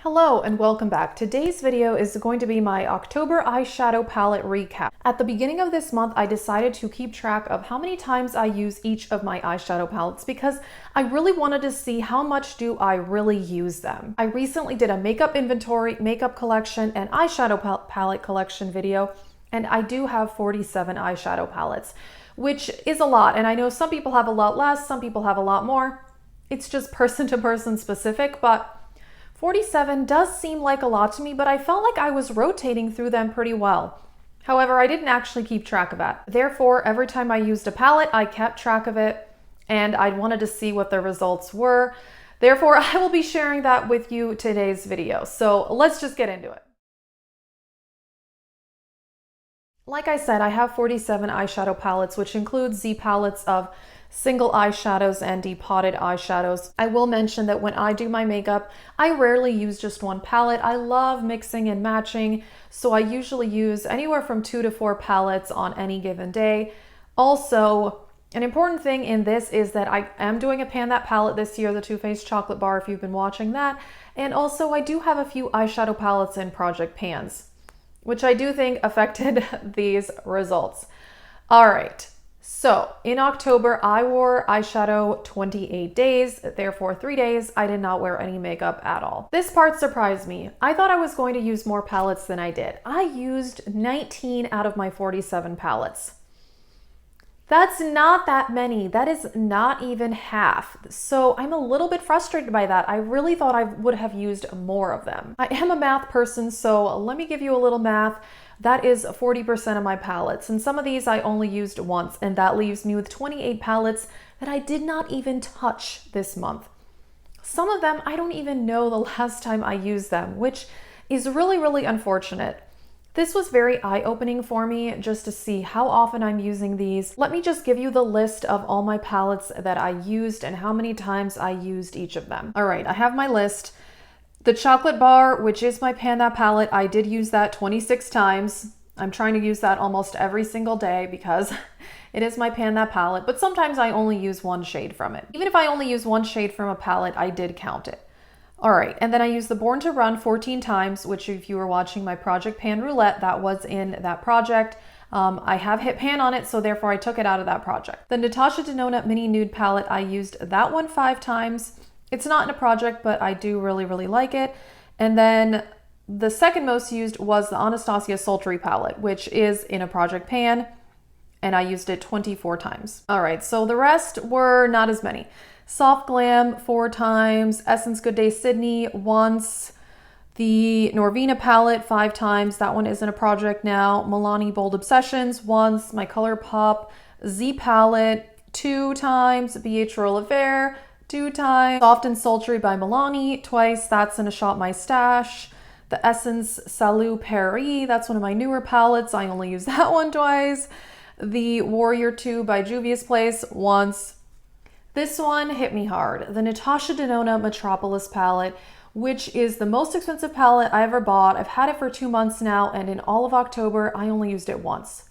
Hello and welcome back. Today's video is going to be my October eyeshadow palette recap. At the beginning of this month, I decided to keep track of how many times I use each of my eyeshadow palettes because I really wanted to see how much do I really use them. I recently did a makeup inventory, makeup collection, and eyeshadow palette collection video, and I do have 47 eyeshadow palettes, which is a lot. And I know some people have a lot less, some people have a lot more. It's just person to person specific, but 47 does seem like a lot to me, but I felt like I was rotating through them pretty well. However, I didn't actually keep track of that. Therefore, every time I used a palette, I kept track of it and I wanted to see what the results were. Therefore, I will be sharing that with you today's video. So let's just get into it. Like I said, I have 47 eyeshadow palettes, which includes Z palettes of single eyeshadows and depotted eyeshadows. I will mention that when I do my makeup, I rarely use just one palette. I love mixing and matching, so I usually use anywhere from 2 to 4 palettes on any given day. Also, an important thing in this is that I am doing a Pan That palette this year, the Too Faced Chocolate Bar, if you've been watching that. And also, I do have a few eyeshadow palettes in Project Pans, which I do think affected these results. All right. So in October, I wore eyeshadow 28 days, therefore 3 days I did not wear any makeup at all. This part surprised me. I thought I was going to use more palettes than I did. I used 19 out of my 47 palettes. That's not that many. That is not even half. So I'm a little bit frustrated by that. I really thought I would have used more of them. I am a math person, so let me give you a little math. That is 40% of my palettes, and some of these I only used once, and that leaves me with 28 palettes that I did not even touch this month. Some of them I don't even know the last time I used them, which is really, really unfortunate. This was very eye-opening for me just to see how often I'm using these. Let me just give you the list of all my palettes that I used and how many times I used each of them. All right, I have my list. The Chocolate Bar, which is my Pan That palette, I did use that 26 times. I'm trying to use that almost every single day because it is my Pan That palette, but sometimes I only use one shade from it. Even if I only use one shade from a palette, I did count it. All right, and then I used the Born to Run 14 times, which if you were watching my Project Pan Roulette, that was in that project. I have hit pan on it, so therefore I took it out of that project. The Natasha Denona Mini Nude palette, I used that one 5 times. It's not in a project, but I do really, really like it. And then the second most used was the Anastasia Sultry palette, which is in a Project Pan, and I used it 24 times. All right, so the rest were not as many. Soft Glam 4 times, Essence Good Day Sydney once, the Norvina palette 5 times, that one is in a project now, Milani Bold Obsessions once, my ColourPop Z palette 2 times, BH Roll Affair 2 times, Soft and Sultry by Milani twice, that's in a Shop My Stash. The Essence Salut Paris, that's one of my newer palettes, I only use that one twice. The Warrior 2 by Juvia's Place once. This one hit me hard. The Natasha Denona Metropolis palette, which is the most expensive palette I ever bought. I've had it for 2 months now, and in all of October, I only used it once.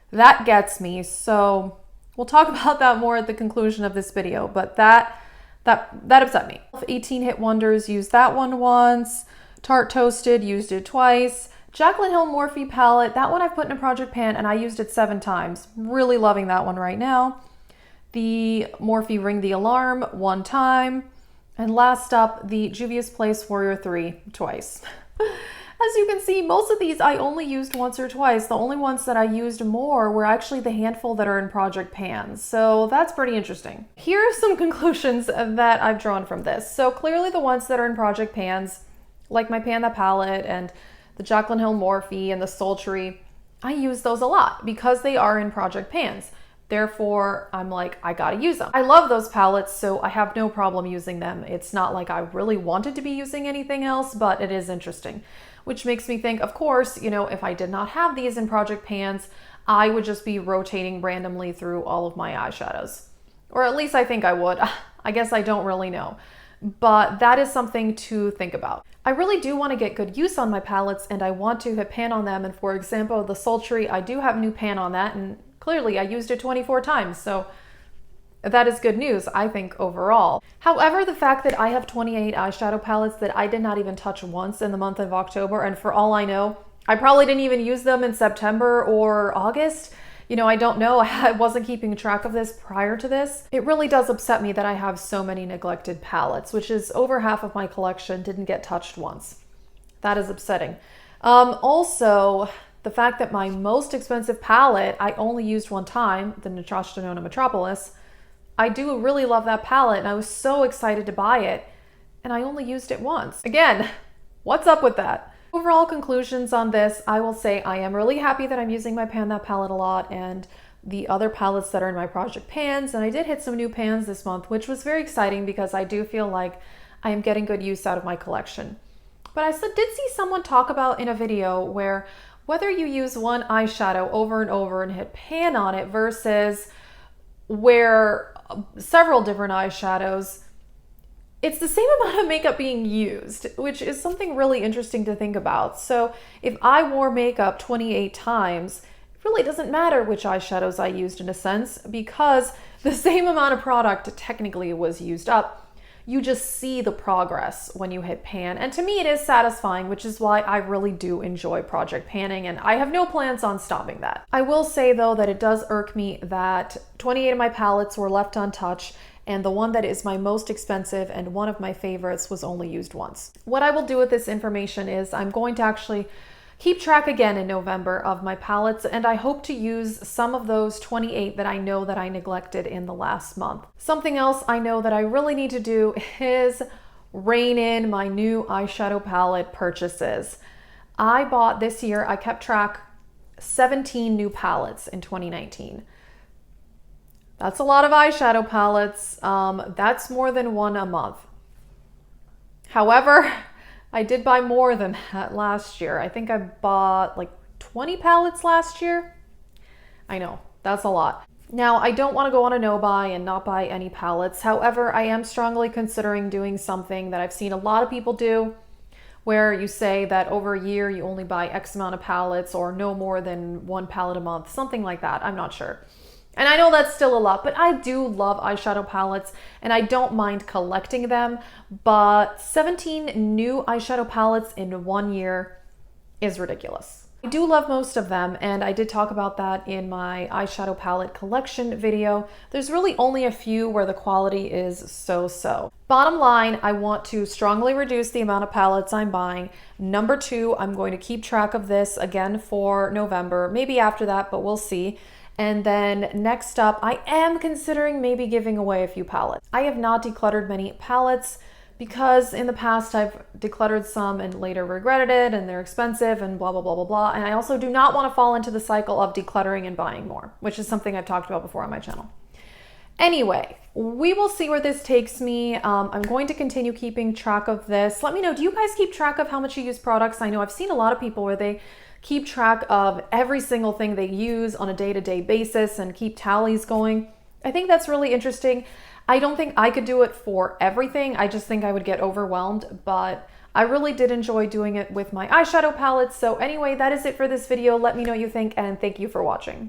That gets me, so we'll talk about that more at the conclusion of this video, but that upset me. 18 Hit Wonders, used that one once. Tarte Toasted, used it twice. Jaclyn Hill Morphe palette, that one I've put in a Project Pan and I used it 7 times. Really loving that one right now. The Morphe Ring the Alarm 1 time. And last up, the Juvia's Place Warrior 3 twice. As you can see, most of these I only used once or twice. The only ones that I used more were actually the handful that are in Project Pans. So that's pretty interesting. Here are some conclusions that I've drawn from this. So clearly the ones that are in Project Pans, like my Pan That palette and the Jaclyn Hill Morphe and the Sultry, I use those a lot because they are in Project Pans. Therefore, I'm like, I gotta use them. I love those palettes, so I have no problem using them. It's not like I really wanted to be using anything else, but it is interesting. Which makes me think, of course, you know, if I did not have these in Project Pans, I would just be rotating randomly through all of my eyeshadows. Or at least I think I would. I guess I don't really know. But that is something to think about. I really do want to get good use on my palettes and I want to hit pan on them. And for example, the Sultry, I do have new pan on that and clearly I used it 24 times. So that is good news, I think, overall. However, the fact that I have 28 eyeshadow palettes that I did not even touch once in the month of October, and for all I know, I probably didn't even use them in September or August. You know, I don't know. I wasn't keeping track of this prior to this. It really does upset me that I have so many neglected palettes, which is over half of my collection didn't get touched once. That is upsetting. Also, the fact that my most expensive palette I only used one time, the Neutrosternona Metropolis. I do really love that palette and I was so excited to buy it, and I only used it once. Again, what's up with that? Overall conclusions on this, I will say I am really happy that I'm using my Pan That palette a lot and the other palettes that are in my project pans, and I did hit some new pans this month, which was very exciting because I do feel like I am getting good use out of my collection. But I did see someone talk about in a video where whether you use one eyeshadow over and over and hit pan on it versus where several different eyeshadows, it's the same amount of makeup being used, which is something really interesting to think about. So if I wore makeup 28 times, it really doesn't matter which eyeshadows I used in a sense, because the same amount of product technically was used up. You just see the progress when you hit pan. And to me, it is satisfying, which is why I really do enjoy project panning, and I have no plans on stopping that. I will say though that it does irk me that 28 of my palettes were left untouched, and the one that is my most expensive and one of my favorites was only used once. What I will do with this information is I'm going to actually keep track again in November of my palettes, and I hope to use some of those 28 that I know that I neglected in the last month. Something else I know that I really need to do is rein in my new eyeshadow palette purchases. I bought this year, I kept track, 17 new palettes in 2019. That's a lot of eyeshadow palettes. That's more than one a month. However, I did buy more than that last year. I think I bought like 20 palettes last year. I know, that's a lot. Now, I don't want to go on a no-buy and not buy any palettes. However, I am strongly considering doing something that I've seen a lot of people do, where you say that over a year you only buy X amount of palettes or no more than one palette a month, something like that. I'm not sure. And I know that's still a lot, but I do love eyeshadow palettes and I don't mind collecting them. But 17 new eyeshadow palettes in 1 year is ridiculous. I do love most of them, and I did talk about that in my eyeshadow palette collection video. There's really only a few where the quality is so-so. Bottom line, I want to strongly reduce the amount of palettes I'm buying. Number 2, I'm going to keep track of this again for November, maybe after that, but we'll see. And then next up, I am considering maybe giving away a few palettes. I have not decluttered many palettes because in the past I've decluttered some and later regretted it, and they're expensive and blah, blah, blah, blah, blah. And I also do not want to fall into the cycle of decluttering and buying more, which is something I've talked about before on my channel. Anyway, we will see where this takes me. I'm going to continue keeping track of this. Let me know, do you guys keep track of how much you use products? I know I've seen a lot of people where they keep track of every single thing they use on a day-to-day basis and keep tallies going. I think that's really interesting. I don't think I could do it for everything. I just think I would get overwhelmed, but I really did enjoy doing it with my eyeshadow palettes. So anyway, that is it for this video. Let me know what you think, and thank you for watching.